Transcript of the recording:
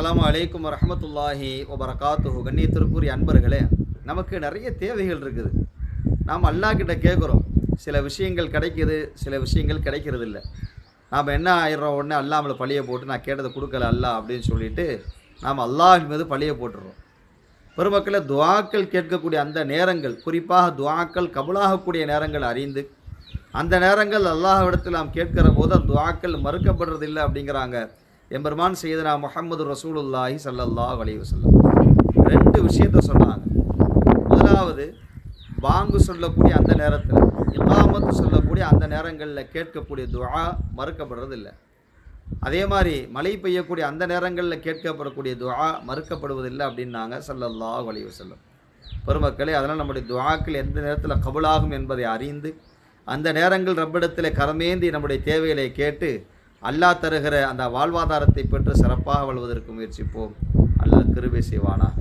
அஸ்ஸலாமு அலைக்கும் வரஹ்மத்துல்லாஹி வபரகாத்துஹு. கண்ணியத்திற்குரிய அன்பர்களே, நமக்கு நிறைய தேவைகள் இருக்குது. நாம் அல்லாஹ் கிட்ட கேட்குறோம். சில விஷயங்கள் கிடைக்குது, சில விஷயங்கள் கிடைக்கிறது இல்லை. நாம் என்ன ஆயிடுறோம், உடனே அல்லாஹ் நம்மளை பழிய போட்டு நான் கேட்டதை கொடுக்கல அல்லாஹ் அப்படின்னு சொல்லிட்டு நாம் அல்லாஹ் மீது பழிய போட்டுடுறோம். பெருமக்களை, துஆக்கள் கேட்கக்கூடிய அந்த நேரங்கள், குறிப்பாக துஆக்கள் கபூலாகக்கூடிய நேரங்கள் அறிந்து, அந்த நேரங்கள் அல்லாஹ்விடத்தில் நாம் கேட்கிற போது அந்த துஆக்கள் மறுக்கப்படுறதில்லை அப்படிங்கிறாங்க எம்பெருமான் சையதுனா முஹம்மது ரசூலுல்லாஹி ஸல்லல்லாஹு அலைஹி வஸல்லம். ரெண்டு விஷயத்தை சொன்னாங்க. முதலாவது, பாங்கு சொல்லக்கூடிய அந்த நேரத்தில், இகாமத்து சொல்லக்கூடிய அந்த நேரங்களில் கேட்கக்கூடிய துஆ மறுக்கப்படுறதில்லை. அதே மாதிரி மழை பெய்யக்கூடிய அந்த நேரங்களில் கேட்கப்படக்கூடிய துஆ மறுக்கப்படுவதில்லை அப்படின்னாங்க ஸல்லல்லாஹு அலைஹி வஸல்லம். பெருமக்களே, அதனால் நம்முடைய துஆக்கள் எந்த நேரத்தில் கபூலாகும் என்பதை அறிந்து, அந்த நேரங்கள் ரப்பிடத்தில் கரமேந்தி நம்முடைய தேவைகளை கேட்டு அல்லாஹ் தருகிற அந்த வாழ்வாதாரத்தை பெற்று சிறப்பாக வாழ்வதற்கு முயற்சிப்போம். அல்லாஹ் கிருபை செய்வானாக.